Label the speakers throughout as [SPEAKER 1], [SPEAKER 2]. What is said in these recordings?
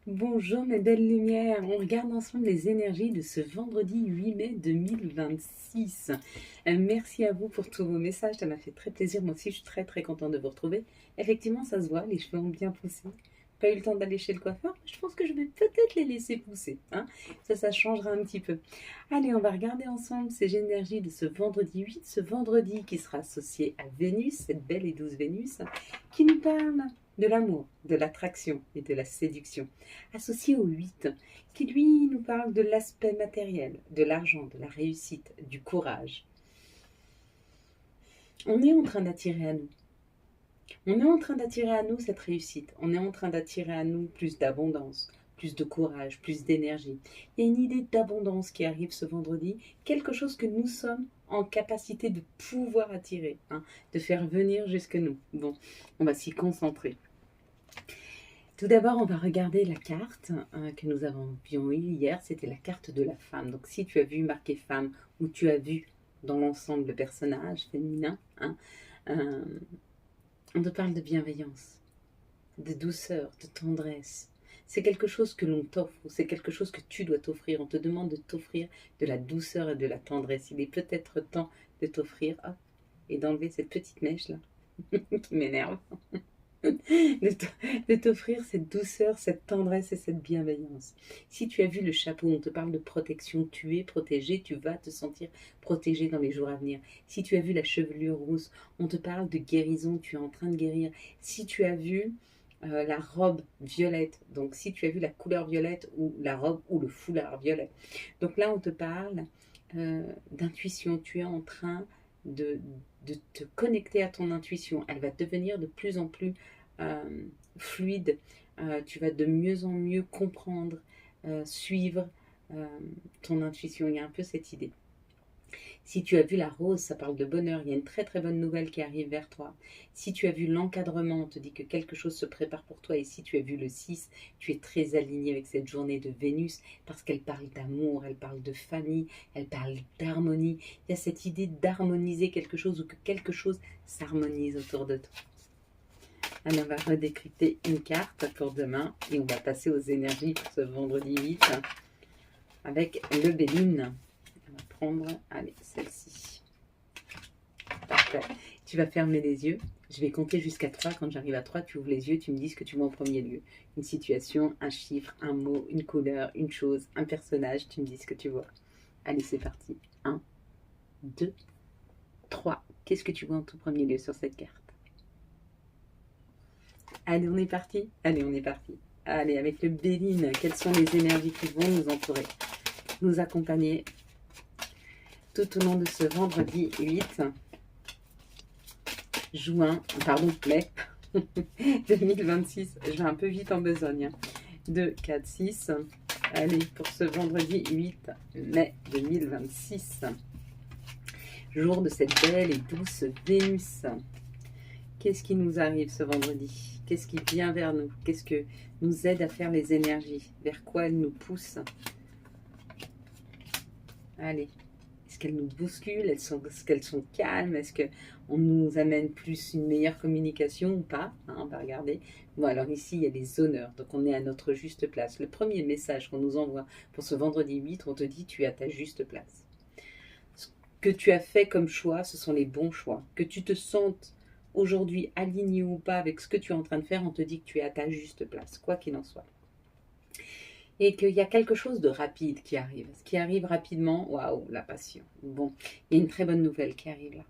[SPEAKER 1] Bonjour mes belles lumières, on regarde ensemble les énergies de ce vendredi 8 mai 2026. Merci à vous pour tous vos messages, ça m'a fait très plaisir, moi aussi je suis très contente de vous retrouver. Effectivement ça se voit, les cheveux ont bien poussé. Pas eu le temps d'aller chez le coiffeur, mais je pense que je vais peut-être les laisser pousser. Hein. Ça changera un petit peu. Allez, on va regarder ensemble ces énergies de ce vendredi 8, ce vendredi qui sera associé à Vénus, cette belle et douce Vénus, qui nous parle de l'amour, de l'attraction et de la séduction associé au 8, qui lui nous parle de l'aspect matériel, de l'argent, de la réussite, du courage. On est en train d'attirer à nous. On est en train d'attirer à nous cette réussite. On est en train d'attirer à nous plus d'abondance, plus de courage, plus d'énergie. Il y a une idée d'abondance qui arrive ce vendredi, quelque chose que nous sommes en capacité de pouvoir attirer, hein, de faire venir jusque nous. Bon, on va s'y concentrer. Tout d'abord, on va regarder la carte que nous avions eue hier. C'était la carte de la femme. Donc, si tu as vu marqué femme ou tu as vu dans l'ensemble le personnage féminin, hein, euh, on te parle de bienveillance, de douceur, de tendresse. C'est quelque chose que l'on t'offre, c'est quelque chose que tu dois t'offrir. On te demande de t'offrir de la douceur et de la tendresse. Il est peut-être temps de t'offrir, hop, et d'enlever cette petite mèche là qui m'énerve. de t'offrir cette douceur, cette tendresse et cette bienveillance. Si tu as vu le chapeau, on te parle de protection, tu es protégé, tu vas te sentir protégé dans les jours à venir. Si tu as vu la chevelure rousse, on te parle de guérison, tu es en train de guérir. Si tu as vu la robe violette, donc si tu as vu la couleur violette ou la robe ou le foulard violet, donc là on te parle d'intuition, tu es en train de, de te connecter à ton intuition. Elle va devenir de plus en plus euh, fluide. Tu vas de mieux en mieux comprendre, suivre euh, ton intuition. Il y a un peu cette idée. Si tu as vu la rose, ça parle de bonheur. Il y a une très bonne nouvelle qui arrive vers toi. Si tu as vu l'encadrement, on te dit que quelque chose se prépare pour toi. Et si tu as vu le 6, tu es très aligné avec cette journée de Vénus parce qu'elle parle d'amour, elle parle de famille, elle parle d'harmonie. Il y a cette idée d'harmoniser quelque chose ou que quelque chose s'harmonise autour de toi. Allez, on va redécrypter une carte pour demain et on va passer aux énergies pour ce vendredi 8 avec le Béline. On va prendre, allez, celle-ci. Parfait. Tu vas fermer les yeux. Je vais compter jusqu'à 3. Quand j'arrive à 3, tu ouvres les yeux, tu me dis ce que tu vois en premier lieu. Une situation, un chiffre, un mot, une couleur, une chose, un personnage, tu me dis ce que tu vois. Allez, c'est parti. 1, 2, 3. Qu'est-ce que tu vois en tout premier lieu sur cette carte? Allez, on est parti. Allez, on est parti. Allez, avec le Béline, quelles sont les énergies qui vont nous entourer, nous accompagner tout au long de ce vendredi 8 juin, pardon, mai 2026. Je vais un peu vite en besogne. 2, 4, 6. Allez, pour ce vendredi 8 mai 2026. Jour de cette belle et douce Vénus. Qu'est-ce qui nous arrive ce vendredi? Qu'est-ce qui vient vers nous? Qu'est-ce que nous aide à faire les énergies? Vers quoi elles nous poussent? Allez. Est-ce qu'elles nous bousculent? Est-ce qu'elles sont calmes? Est-ce qu'on nous amène plus une meilleure communication ou pas? Hein, on va regarder. Bon, alors ici, il y a les honneurs. Donc, on est à notre juste place. Le premier message qu'on nous envoie pour ce vendredi 8, on te dit tu es à ta juste place. Ce que tu as fait comme choix, ce sont les bons choix. Que tu te sentes aujourd'hui aligné ou pas avec ce que tu es en train de faire, on te dit que tu es à ta juste place, quoi qu'il en soit. Et qu'il y a quelque chose de rapide qui arrive. Ce qui arrive rapidement, waouh, la passion. Bon, il y a une très bonne nouvelle qui arrive là.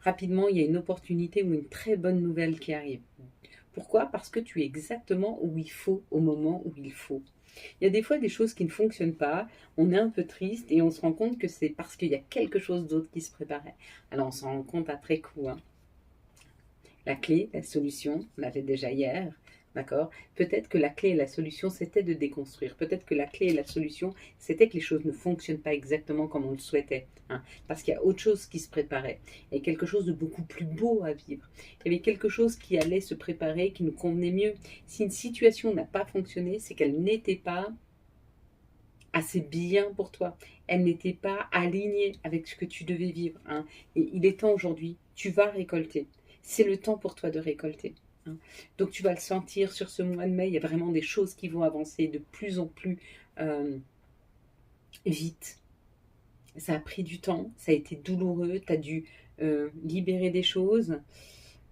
[SPEAKER 1] Rapidement, il y a une opportunité ou une très bonne nouvelle qui arrive. Pourquoi? Parce que tu es exactement où il faut, au moment où il faut. Il y a des fois des choses qui ne fonctionnent pas, on est un peu triste et on se rend compte que c'est parce qu'il y a quelque chose d'autre qui se préparait. Alors on s'en rend compte après coup. Hein. La clé, la solution, on l'avait déjà hier, d'accord? Peut-être que la clé et la solution, c'était de déconstruire. Peut-être que la clé et la solution, c'était que les choses ne fonctionnent pas exactement comme on le souhaitait. Hein, parce qu'il y a autre chose qui se préparait. Il y a quelque chose de beaucoup plus beau à vivre. Il y avait quelque chose qui allait se préparer, qui nous convenait mieux. Si une situation n'a pas fonctionné, c'est qu'elle n'était pas assez bien pour toi. Elle n'était pas alignée avec ce que tu devais vivre. Hein. Et il est temps aujourd'hui, tu vas récolter. C'est le temps pour toi de récolter. hein. Donc tu vas le sentir sur ce mois de mai, il y a vraiment des choses qui vont avancer de plus en plus vite. Ça a pris du temps, ça a été douloureux, tu as dû libérer des choses,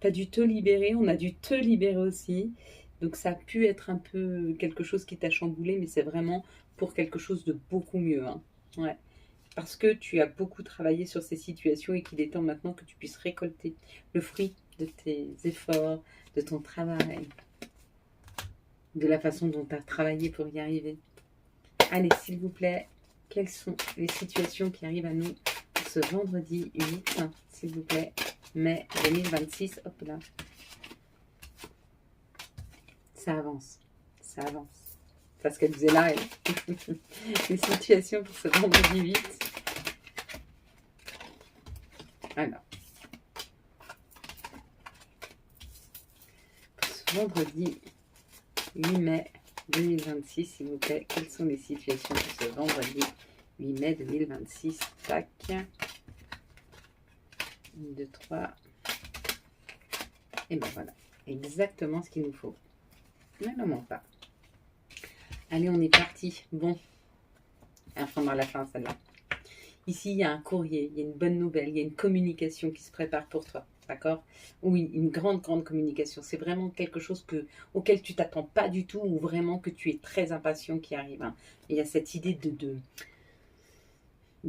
[SPEAKER 1] tu as dû te libérer, on a dû te libérer aussi. Donc ça a pu être un peu quelque chose qui t'a chamboulé, mais c'est vraiment pour quelque chose de beaucoup mieux. Hein. Ouais. Parce que tu as beaucoup travaillé sur ces situations et qu'il est temps maintenant que tu puisses récolter le fruit de tes efforts, de ton travail, de la façon dont tu as travaillé pour y arriver. Allez, s'il vous plaît, quelles sont les situations qui arrivent à nous pour ce vendredi 8, s'il vous plaît, mai 2026. Hop là. Ça avance, ça avance. Parce qu'elle vous est là, elle. Les situations pour ce vendredi 8. Alors, pour ce vendredi 8 mai 2026, s'il vous plaît, quelles sont les situations pour ce vendredi 8 mai 2026? Tac. 1, 2, 3. Et ben voilà, exactement ce qu'il nous faut. Ne le manque pas. Allez, on est parti. Bon, elle prendra à la fin celle-là. Ici, il y a un courrier, il y a une bonne nouvelle, il y a une communication qui se prépare pour toi. D'accord? Oui, une grande, grande communication. C'est vraiment quelque chose auquel tu t'attends pas du tout ou vraiment que tu es très impatient qui arrive. Hein. Il y a cette idée de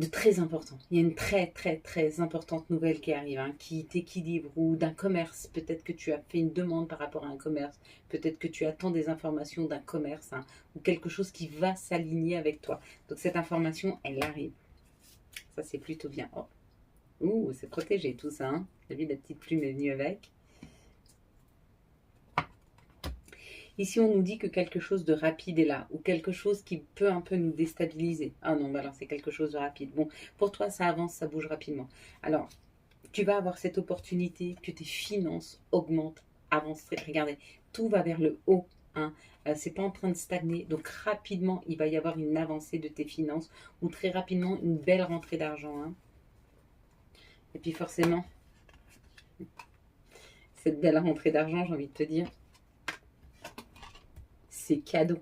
[SPEAKER 1] très important. Il y a une très, très, très importante nouvelle qui arrive, hein, qui t'équilibre ou d'un commerce. Peut-être que tu as fait une demande par rapport à un commerce. Peut-être que tu attends des informations d'un commerce hein, ou quelque chose qui va s'aligner avec toi. Donc cette information, elle arrive. Ça, c'est plutôt bien. Oh. Ouh, c'est protégé tout ça. Hein. T'as vu, la petite plume est venue avec. Ici, on nous dit que quelque chose de rapide est là, ou quelque chose qui peut un peu nous déstabiliser. Ah non, bah alors c'est quelque chose de rapide. Bon, pour toi, ça avance, ça bouge rapidement. Alors, tu vas avoir cette opportunité que tes finances augmentent, avancent. Regardez, tout va vers le haut. Hein. C'est pas en train de stagner. Donc, rapidement, il va y avoir une avancée de tes finances, ou très rapidement, une belle rentrée d'argent. Hein. Et puis forcément, cette belle rentrée d'argent, j'ai envie de te dire, c'est cadeau.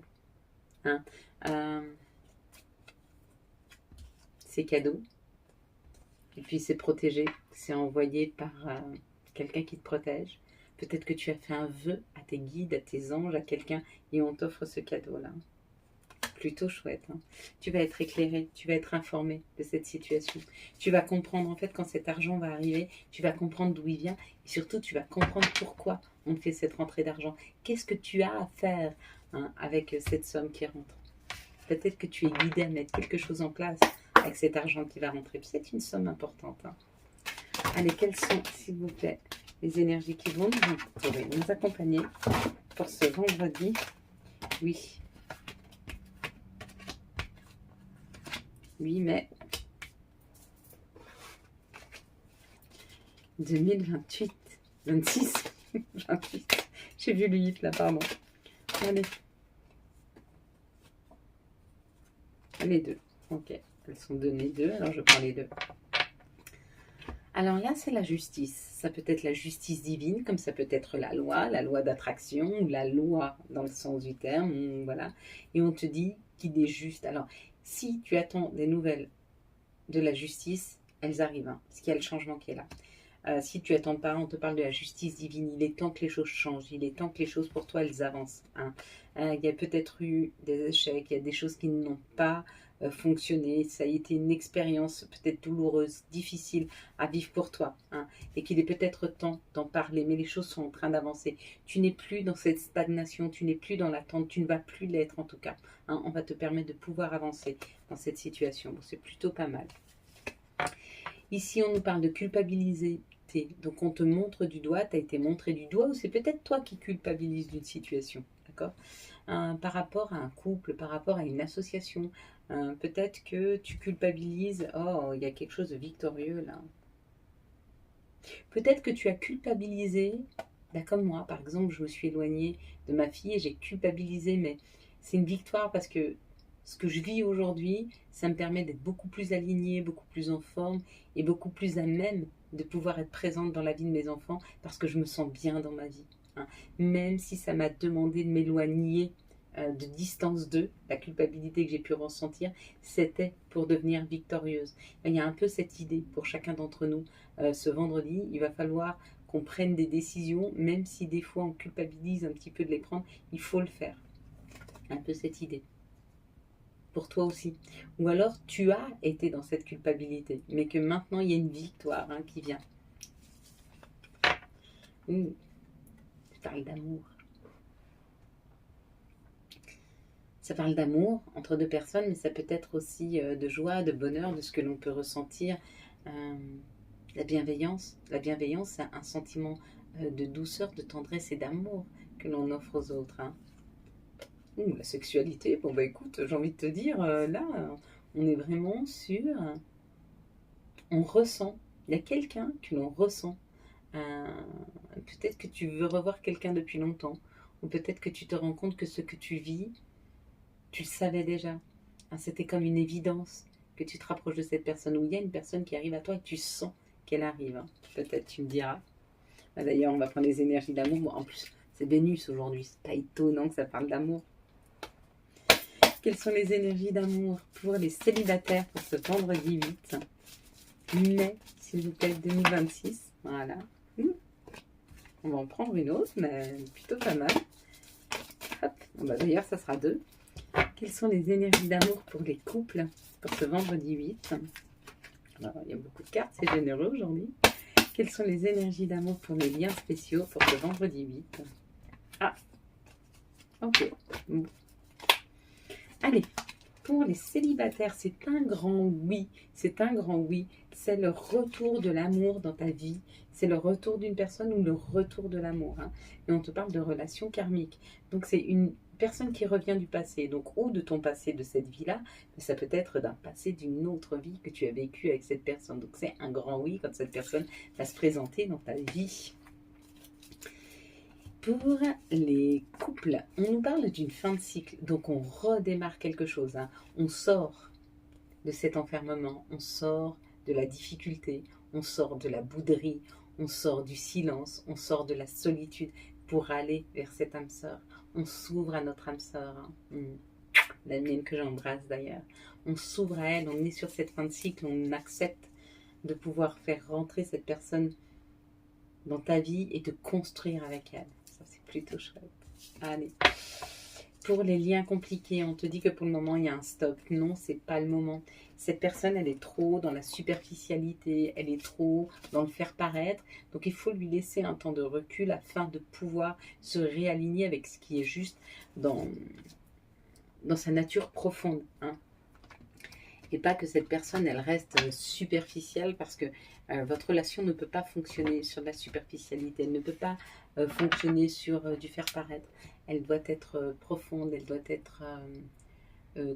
[SPEAKER 1] Hein. C'est cadeau. Et puis c'est protégé. C'est envoyé par quelqu'un qui te protège. Peut-être que tu as fait un vœu à tes guides, à tes anges, à quelqu'un, et on t'offre ce cadeau-là. Plutôt chouette. Hein. Tu vas être éclairé, tu vas être informé de cette situation. Tu vas comprendre, en fait, quand cet argent va arriver, tu vas comprendre d'où il vient, et surtout, tu vas comprendre pourquoi on fait cette rentrée d'argent. Qu'est-ce que tu as à faire hein, avec cette somme qui rentre? Peut-être que tu es guidé à mettre quelque chose en place avec cet argent qui va rentrer. C'est une somme importante. Hein. Allez, quelles sont, s'il vous plaît, les énergies qui vont nous accompagner pour ce vendredi? Oui. 8 mai 2028. 26. 28. J'ai vu le 8 là, pardon. Allez. Les deux. Ok. Elles sont données deux, alors je prends les deux. Alors là, c'est la justice. Ça peut être la justice divine, comme ça peut être la loi d'attraction, ou la loi dans le sens du terme, voilà. Et on te dit qu'il est juste. Alors, si tu attends des nouvelles de la justice, elles arrivent, hein, parce qu'il y a le changement qui est là. Si tu attends pas, on te parle de la justice divine. Il est temps que les choses changent. Il est temps que les choses pour toi, elles avancent. Hein. Il y a peut-être eu des échecs, il y a des choses qui n'ont pas fonctionné. Ça a été une expérience peut-être douloureuse, difficile à vivre pour toi. Hein, et qu'il est peut-être temps d'en parler. Mais les choses sont en train d'avancer. Tu n'es plus dans cette stagnation. Tu n'es plus dans l'attente. Tu ne vas plus l'être en tout cas. Hein, on va te permettre de pouvoir avancer dans cette situation. Bon, c'est plutôt pas mal. Ici, on nous parle de culpabiliser. Donc, on te montre du doigt, tu as été montré du doigt, ou c'est peut-être toi qui culpabilises d'une situation, d'accord par rapport à un couple, par rapport à une association. Peut-être que tu culpabilises, oh, il y a quelque chose de victorieux là. Peut-être que tu as culpabilisé, comme moi, par exemple, je me suis éloignée de ma fille et j'ai culpabilisé, mais c'est une victoire parce que ce que je vis aujourd'hui, ça me permet d'être beaucoup plus alignée, beaucoup plus en forme et beaucoup plus à même de pouvoir être présente dans la vie de mes enfants parce que je me sens bien dans ma vie. hein. Même si ça m'a demandé de m'éloigner de distance d'eux, la culpabilité que j'ai pu ressentir, c'était pour devenir victorieuse. Il y a un peu cette idée pour chacun d'entre nous. Ce vendredi, il va falloir qu'on prenne des décisions, même si des fois on culpabilise un petit peu de les prendre, il faut le faire. Un peu cette idée. Pour toi aussi. Ou alors tu as été dans cette culpabilité, mais que maintenant il y a une victoire qui vient. Je parle d'amour. Ça parle d'amour entre deux personnes, mais ça peut être aussi de joie, de bonheur, de ce que l'on peut ressentir. La bienveillance. La bienveillance, c'est un sentiment de douceur, de tendresse et d'amour que l'on offre aux autres. La sexualité, bon bah écoute, j'ai envie de te dire, là, on est vraiment sur... on ressent. Il y a quelqu'un que l'on ressent. Peut-être que tu veux revoir quelqu'un depuis longtemps, ou peut-être que tu te rends compte que ce que tu vis, tu le savais déjà. C'était comme une évidence que tu te rapproches de cette personne, ou il y a une personne qui arrive à toi et tu sens qu'elle arrive. Peut-être tu me diras. D'ailleurs, on va prendre les énergies d'amour. En plus, c'est Vénus aujourd'hui, c'est pas étonnant que ça parle d'amour. Quelles sont les énergies d'amour pour les célibataires pour ce vendredi 8 mai, s'il vous plaît, 2026. Voilà. On va en prendre une autre, mais plutôt pas mal. Hop. D'ailleurs, ça sera 2. Quelles sont les énergies d'amour pour les couples pour ce vendredi 8 ? Alors, il y a beaucoup de cartes, c'est généreux aujourd'hui. Quelles sont les énergies d'amour pour les liens spéciaux pour ce vendredi 8 ? Ah, ok. Bon. Allez, pour les célibataires, c'est un grand oui. C'est un grand oui. C'est le retour de l'amour dans ta vie. C'est le retour d'une personne ou le retour de l'amour. Et on te parle de relations karmiques. Donc, c'est une personne qui revient du passé. Donc, ou de ton passé, de cette vie-là. Mais ça peut être d'un passé d'une autre vie que tu as vécue avec cette personne. Donc, c'est un grand oui quand cette personne va se présenter dans ta vie. Pour les couples, on nous parle d'une fin de cycle, donc on redémarre quelque chose. On sort de cet enfermement, on sort de la difficulté, on sort de la bouderie, on sort du silence, on sort de la solitude pour aller vers cette âme sœur. On s'ouvre à notre âme sœur, la mienne que j'embrasse d'ailleurs. On s'ouvre à elle, on est sur cette fin de cycle, on accepte de pouvoir faire rentrer cette personne dans ta vie et de construire avec elle. Ça, c'est plutôt chouette. Allez. Pour les liens compliqués, on te dit que pour le moment, il y a un stop. Non, c'est pas le moment. Cette personne, elle est trop dans la superficialité, elle est trop dans le faire paraître. Donc, il faut lui laisser un temps de recul afin de pouvoir se réaligner avec ce qui est juste dans sa nature profonde. Et pas que cette personne, elle reste superficielle parce que votre relation ne peut pas fonctionner sur de la superficialité. Elle ne peut pas fonctionner sur du faire paraître. Elle doit être profonde, elle doit être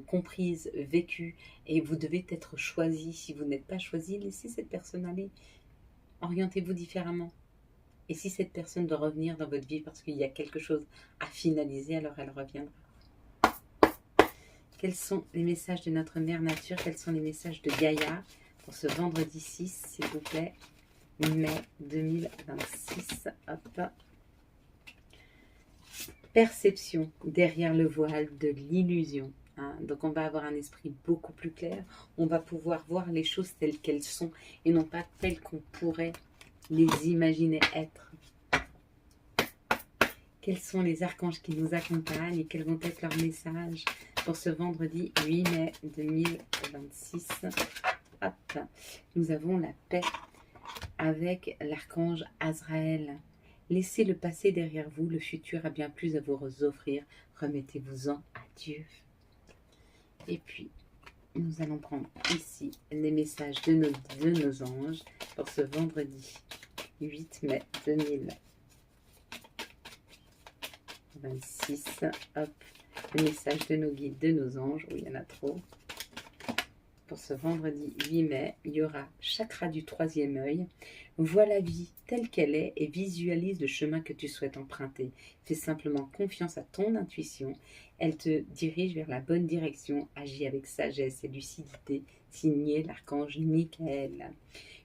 [SPEAKER 1] comprise, vécue. Et vous devez être choisi. Si vous n'êtes pas choisi, laissez cette personne aller. Orientez-vous différemment. Et si cette personne doit revenir dans votre vie parce qu'il y a quelque chose à finaliser, alors elle reviendra. Quels sont les messages de notre mère nature? Quels sont les messages de Gaïa pour ce vendredi 6, s'il vous plaît, mai 2026. Hop. Perception derrière le voile de l'illusion. Donc on va avoir un esprit beaucoup plus clair. On va pouvoir voir les choses telles qu'elles sont et non pas telles qu'on pourrait les imaginer être. Quels sont les archanges qui nous accompagnent et quels vont être leurs messages pour ce vendredi 8 mai 2026. Hop. Nous avons la paix avec l'archange Azraël. Laissez le passé derrière vous, le futur a bien plus à vous offrir. Remettez-vous-en à Dieu. Et puis, nous allons prendre ici les messages de nos anges pour ce vendredi 8 mai 2026. Hop. Le message de nos guides, de nos anges. Oui, il y en a trop. Pour ce vendredi 8 mai, il y aura chakra du troisième œil. Vois la vie telle qu'elle est et visualise le chemin que tu souhaites emprunter. Fais simplement confiance à ton intuition. Elle te dirige vers la bonne direction. Agis avec sagesse et lucidité. Signé l'archange Michael.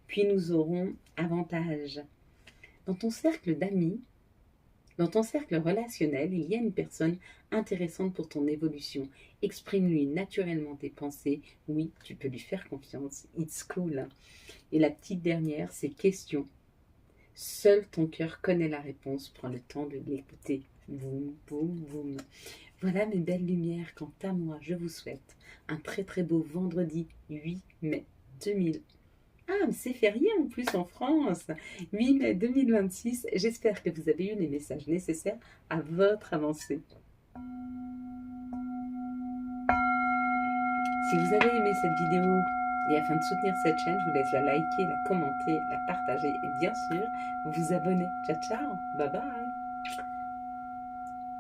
[SPEAKER 1] Puis nous aurons avantage. Dans ton cercle d'amis, Dans ton cercle relationnel, il y a une personne intéressante pour ton évolution. Exprime-lui naturellement tes pensées. Oui, tu peux lui faire confiance. It's cool. Et la petite dernière, c'est question. Seul ton cœur connaît la réponse. Prends le temps de l'écouter. Boum, boum, boum. Voilà mes belles lumières. Quant à moi, je vous souhaite un très très beau vendredi 8 mai 2000. Ah, mais c'est férié en plus en France. 8 mai 2026. J'espère que vous avez eu les messages nécessaires à votre avancée. Si vous avez aimé cette vidéo et afin de soutenir cette chaîne, je vous laisse la liker, la commenter, la partager et bien sûr vous abonner. Ciao ciao, bye bye.